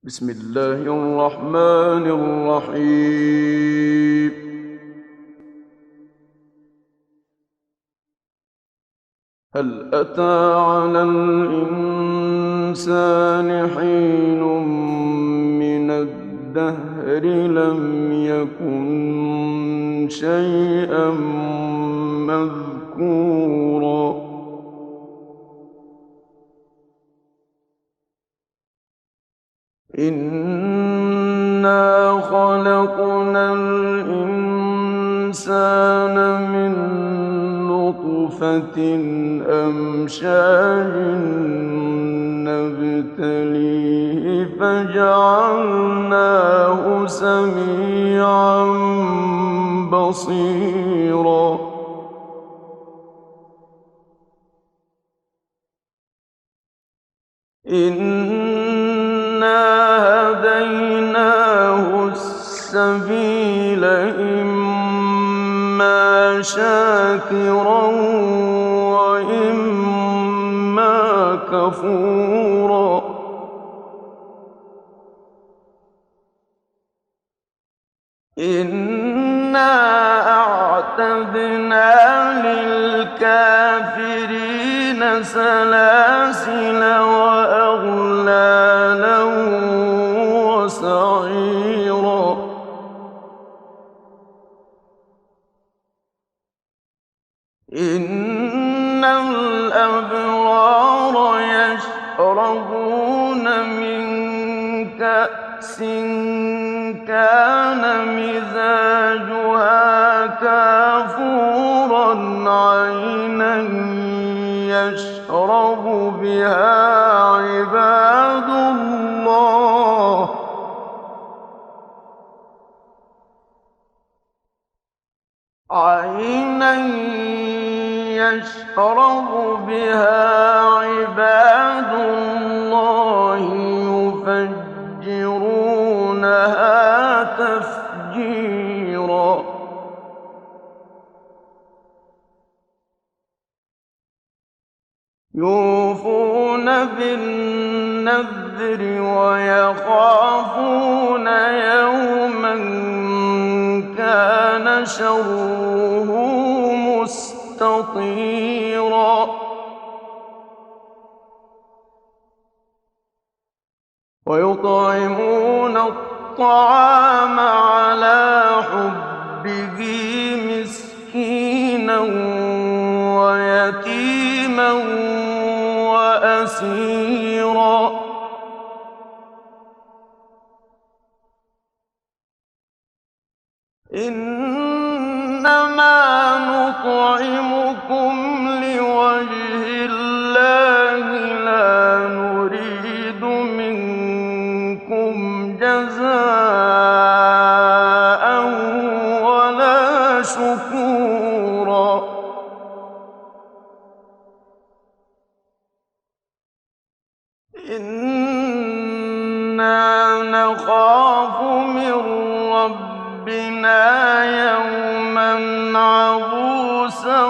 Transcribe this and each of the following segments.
بسم الله الرحمن الرحيم. هل أتى على الإنسان حين من الدهر لم يكن شيئا مذكورا إنا خلقنا الإنسان من نطفة أمشاج نبتليه فجعلناه سميعا بصيرا إنا هديناه السبيل إما شاكرا وإما كفورا إنا أعتدنا للكافرين سلاسل وأغلالا وسعيرا إن الأبرار يشربون من كأس كان مزاجها كافورا عينا يشرب بها عباد الله عينا يشرب بها عباد الله يفجرونها تفجيرا يوفون بالنذر ويخافون يوما كان شره مستطيرا ويطعمون الطعام على حبه مسكينا ويتيما وأسيرا إنما نطعمكم لوجه الله لا نريد منكم جزاء ولا شكورا إنا نخاف من ربنا يوما عبوسا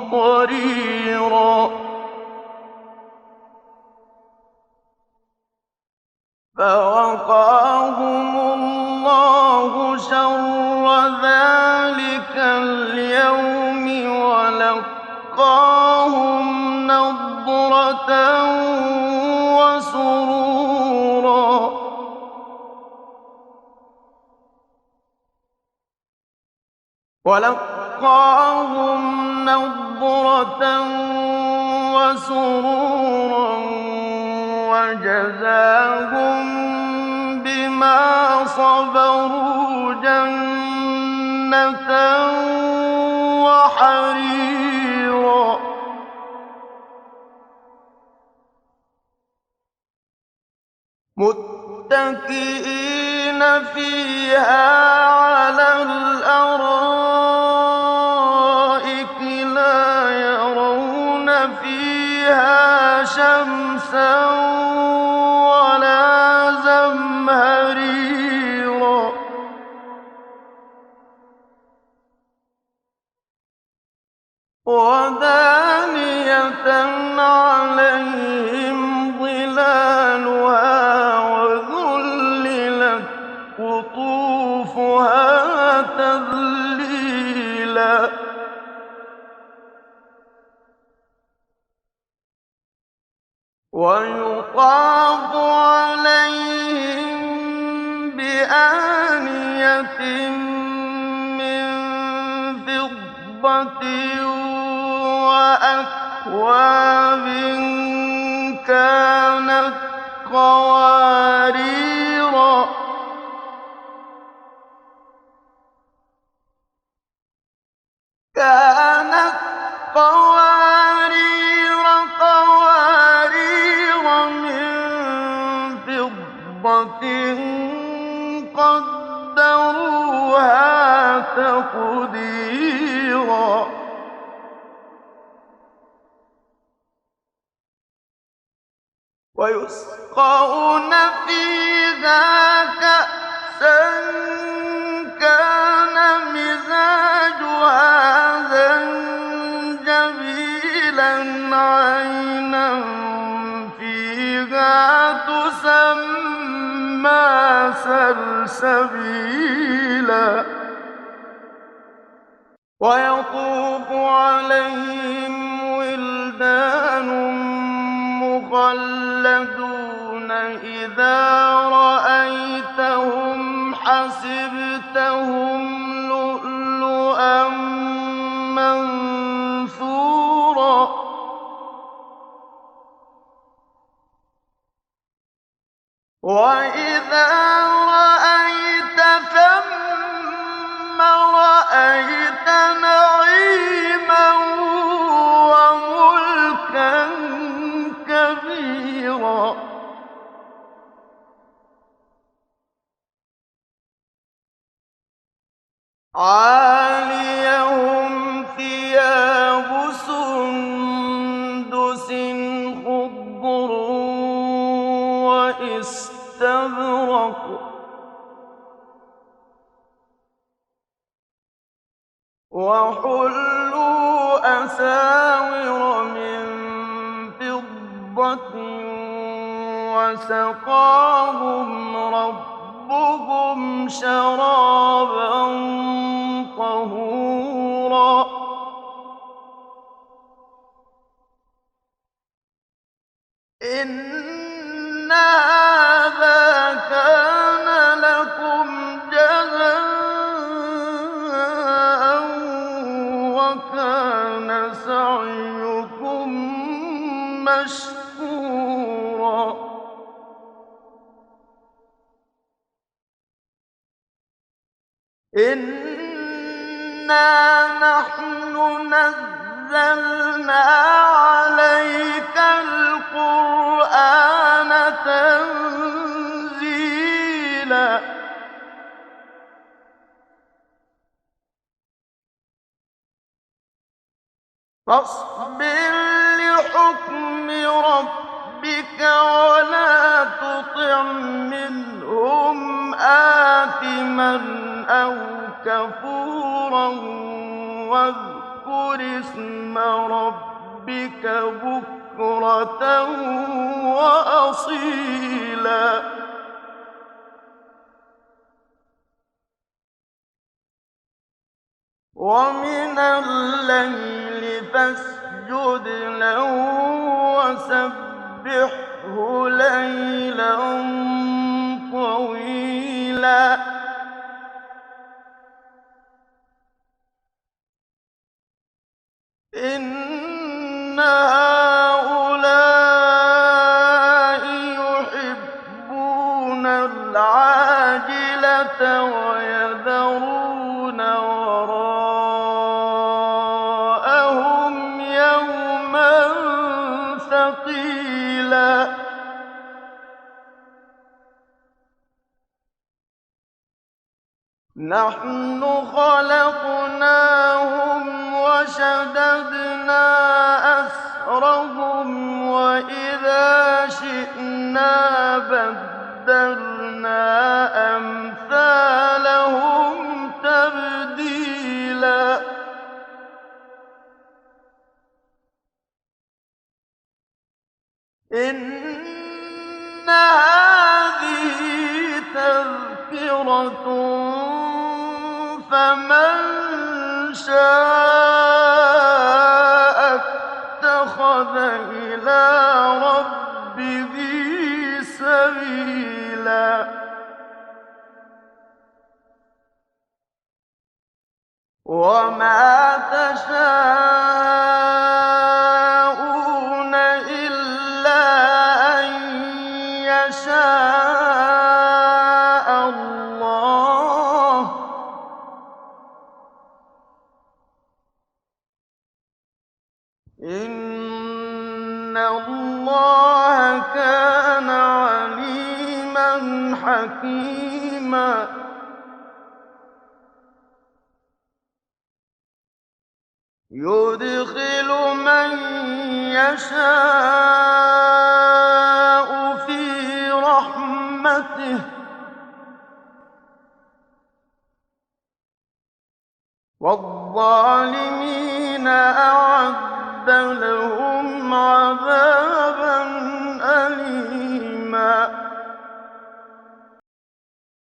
قمطريرا فوقاهم الله شر ذلك اليوم ولقاهم نضرة وسرورا وجزاهم بما صبروا جنة وحريرا متكئين فيها على الأرائك لا يرون فيها شمسا ولا زمهريرا ودانية عليهم ظلالها ويطاف عليهم بآنية من فضة وأكواب كانت قوارير كانت قوارير قوارير من فضة قدروها تقديرا ويسقون فيها كأسا كان مزاجها زنجبيلا عينا فيها تسمى سلسبيلا ويطوف عليهم ولدان مخلدون إذا رأيتهم حسبتهم لؤلؤا منثورا وإذا رأيت ثم رأيت نعيما وملكا كبيرا عاليهم ثياب سندس خضر واستبرق وحلوا أساور من فضة وسقاهم ربهم شرابا طهورا إن هذا كان لكم جزاء وكان سعيكم مشكورا إنا نحن نزلنا عليك القرآن تنزيلا فاصبر لحكم ربك ولا تطع منهم آثما أو كفورا واذكر اسم ربك بكرة وأصيلا ومن الليل فاسجد له وسبحه ليلا طويلا إن هؤلاء يحبون العاجلة ويذرون وراءهم يوما ثقيلا نحن خلقناهم وشددنا أسرهم وإذا شئنا بدلنا أمثالهم تبديلا إن هذه تذكرة فمن شاء اتخذ إلى ربه سبيلا وما تشاءون إلا أن يشاء الله إن الله كان عليما حكيما يدخل من يشاء في رحمته والظالمين أعد لهم